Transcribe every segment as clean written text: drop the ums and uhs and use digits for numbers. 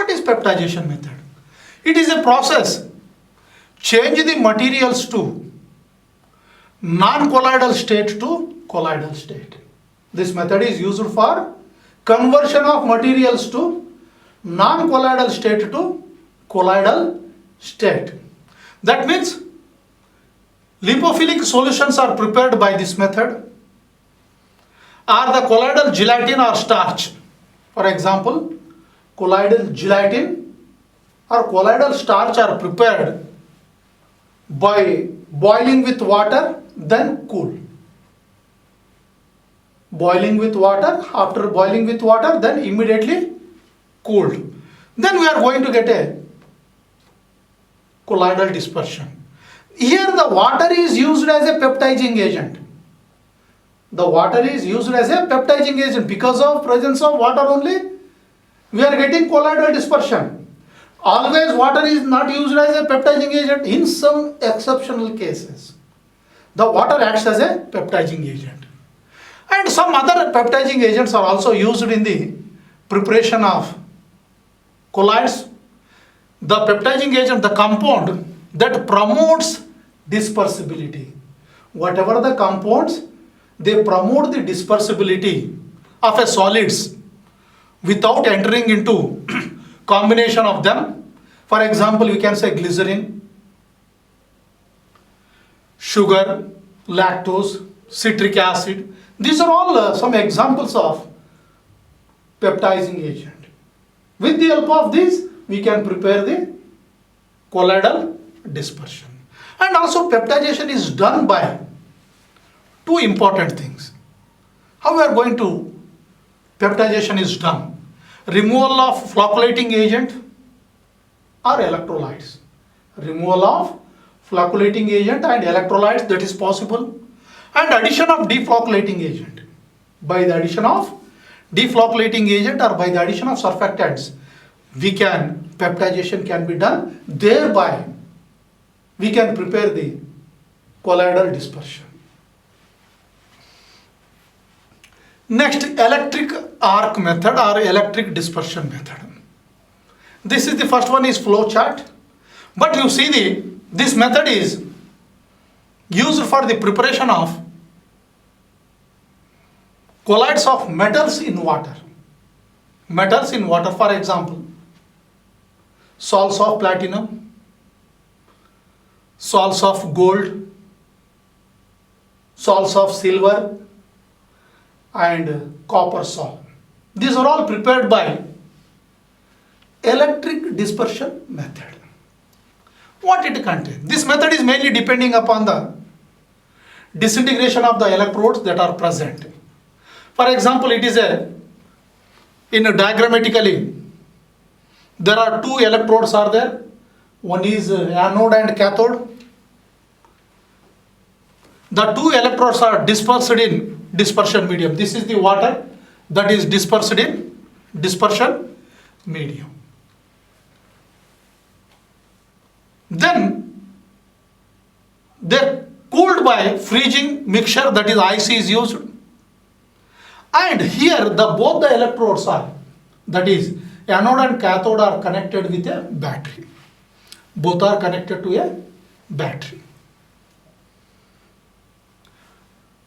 What is peptidization method? It is a process. Change the materials to non-colloidal state to colloidal state. This method is used for conversion of materials to non-colloidal state to colloidal state. That means lipophilic solutions are prepared by this method, or the colloidal gelatin or starch. For example, colloidal gelatin or colloidal starch are prepared by boiling with water, then cool. Boiling with water, after boiling with water, then immediately cooled. Then we are going to get a colloidal dispersion. Here the water is used as a peptidizing agent. The water is used as a peptidizing agent. Because of presence of water only, we are getting colloidal dispersion. Always water is not used as a peptidizing agent. In some exceptional cases, the water acts as a peptidizing agent. And some other peptidizing agents are also used in the preparation of colloids. The peptidizing agent, the compound that promotes dispersibility. Whatever the compounds, they promote the dispersibility of a solids without entering into combination of them. For example, we can say glycerin, sugar, lactose, citric acid. These are all some examples of peptidizing agent. With the help of this, we can prepare the colloidal dispersion. And also peptidization is done by two important things. How we are going to peptidization is done? Removal of flocculating agent or electrolytes. Removal of flocculating agent and electrolytes, that is possible. And addition of deflocculating agent. By the addition of deflocculating agent or by the addition of surfactants, peptidization can be done. Thereby, we can prepare the colloidal dispersion. Next, electric arc method or electric dispersion method. This is the first one is flow chart. But you see this method is used for the preparation of colloids of metals in water. Metals in water, for example, salts of platinum, salts of gold, salts of silver, and copper salt. These are all prepared by electric dispersion method. What it contains? This method is mainly depending upon the disintegration of the electrodes that are present. For example, it is diagrammatically, there are two electrodes are there. One is anode and cathode. The two electrodes are dispersed in dispersion medium. This is the water that is dispersed in dispersion medium. Then they cooled by freezing mixture, that is ice is used. And here both the electrodes are, that is anode and cathode are connected with a battery. Both are connected to a battery.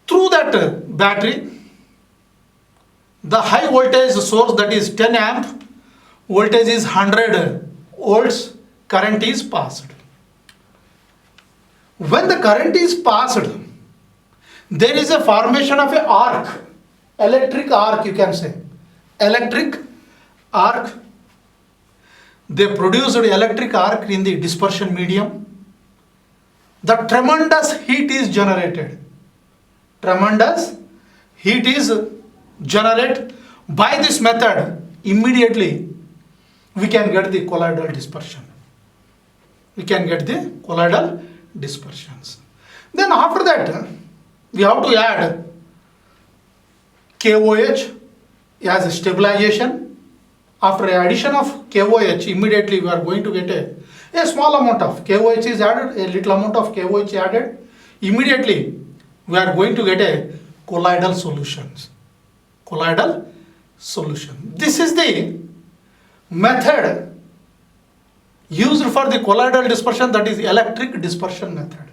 Through that battery, the high voltage source, that is 10 amp, voltage is 100 volts, current is passed. When the current is passed, there is a formation of an arc, electric arc you can say. Electric arc. They produced electric arc in the dispersion medium. The tremendous heat is generated. Tremendous heat is generated. By this method, immediately we can get the colloidal dispersion. We can get the colloidal dispersions. Then after that, we have to add KOH as a stabilization. After addition of KOH, immediately we are going to get a small amount of KOH is added, a little amount of KOH added. Immediately we are going to get a colloidal solutions. Colloidal solution. This is the method used for the colloidal dispersion, that is electric dispersion method.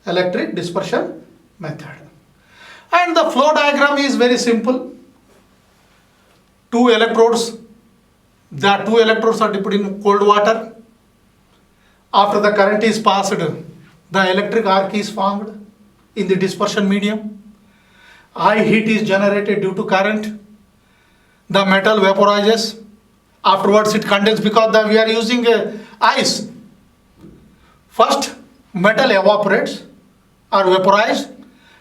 Electric dispersion method. And the flow diagram is very simple. Two electrodes. The two electrodes are dipped in cold water. After the current is passed, the electric arc is formed in the dispersion medium. High heat is generated due to current. The metal vaporizes. Afterwards it condenses because we are using ice. First metal evaporates or vaporized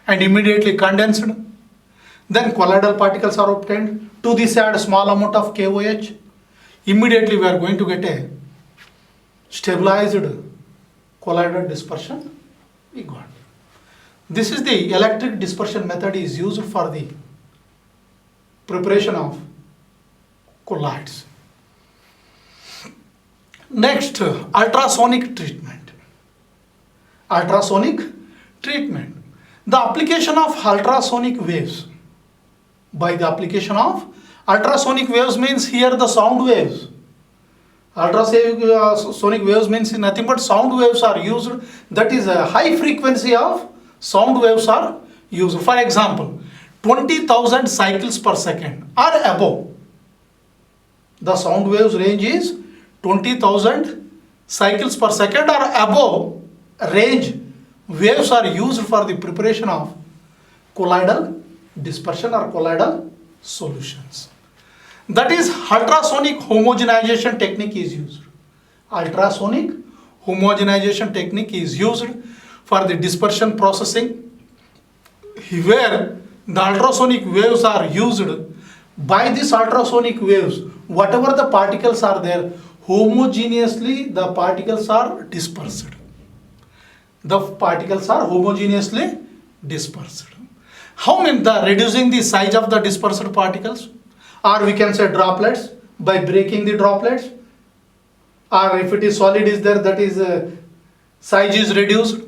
and immediately condensed. Then colloidal particles are obtained. To this add small amount of KOH. Immediately we are going to get a stabilized colloidal dispersion. We got. This is the electric dispersion method is used for the preparation of colloids. Next, ultrasonic treatment. Ultrasonic treatment. The application of ultrasonic waves. By the application of ultrasonic waves means here the sound waves. Ultrasonic waves means nothing but sound waves are used. That is a high frequency of sound waves are used. For example, 20,000 cycles per second or above. The sound waves range is 20,000 cycles per second or above range waves are used for the preparation of colloidal dispersion or colloidal solutions. That is ultrasonic homogenization technique is used. Ultrasonic homogenization technique is used for the dispersion processing, where the ultrasonic waves are used. By these ultrasonic waves, whatever the particles are there, homogeneously the particles are dispersed. The particles are homogeneously dispersed. How mean the reducing the size of the dispersed particles? Or we can say droplets by breaking the droplets. Or if it is solid is there, that is size is reduced.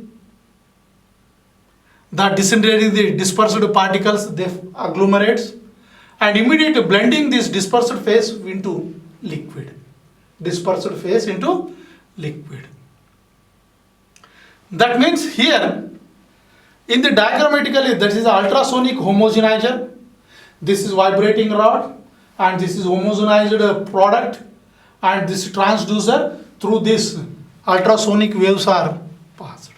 The disintegrating the dispersed particles, they agglomerates, and immediately blending this dispersed phase into liquid. Dispersed phase into liquid. That means here in the diagrammatically, that is ultrasonic homogenizer. This is vibrating rod and this is homogenized product, and this transducer. Through this ultrasonic waves are passed.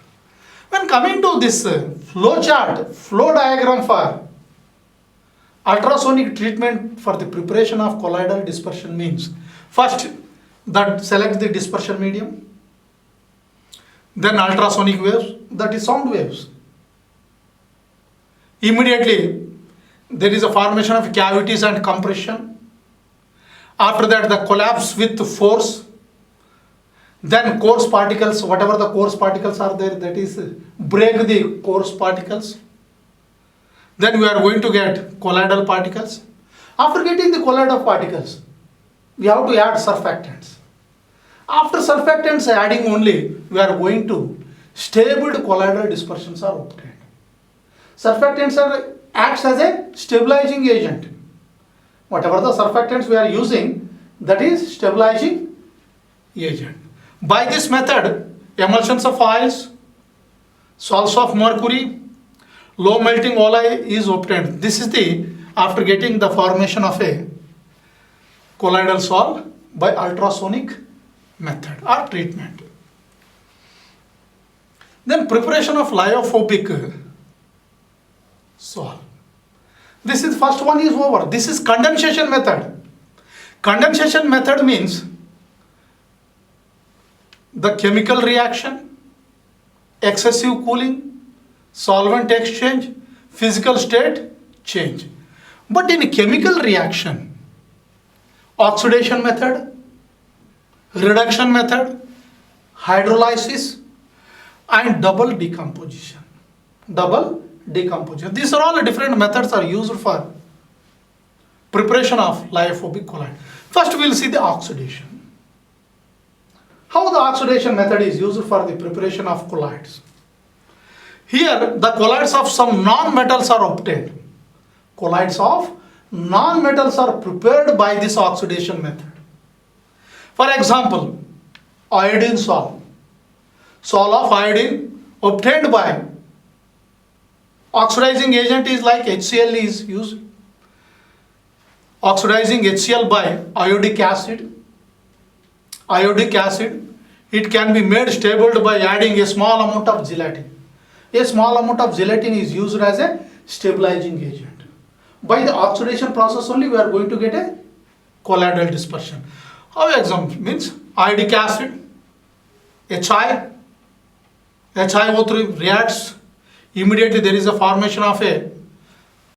When coming to this flow chart, flow diagram for ultrasonic treatment for the preparation of colloidal dispersion means, first that select the dispersion medium, then ultrasonic waves, that is sound waves. Immediately there is a formation of cavities and compression. After that the collapse with force. Then coarse particles, whatever the coarse particles are there, that is break the coarse particles. Then we are going to get colloidal particles. After getting the colloidal particles, we have to add surfactants. After surfactants adding only, we are going to stable colloidal dispersions are obtained. Surfactants acts as a stabilizing agent. Whatever the surfactants we are using, that is stabilizing agent. By this method, emulsions of oils, salts of mercury, low melting olei is obtained. This is the after getting the formation of a colloidal sol by ultrasonic method or treatment. Then preparation of lyophobic sol. This is first one is over. This is condensation method. Condensation method means the chemical reaction, excessive cooling, solvent exchange, physical state change. But in chemical reaction, oxidation method, reduction method, hydrolysis, and double decomposition. Double decomposition. These are all different methods are used for preparation of lyophobic colloid. First we will see the oxidation. How the oxidation method is used for the preparation of colloids. Here the colloids of some non-metals are obtained. Colloids of non-metals are prepared by this oxidation method. For example, iodine salt. Salt of iodine obtained by oxidizing agent is like HCl is used. Oxidizing HCl by iodic acid. Iodic acid, it can be made stable by adding a small amount of gelatin. A small amount of gelatin is used as a stabilizing agent. By the oxidation process only we are going to get a colloidal dispersion. Our example means iodic acid, HiO3 reacts, immediately there is a formation of a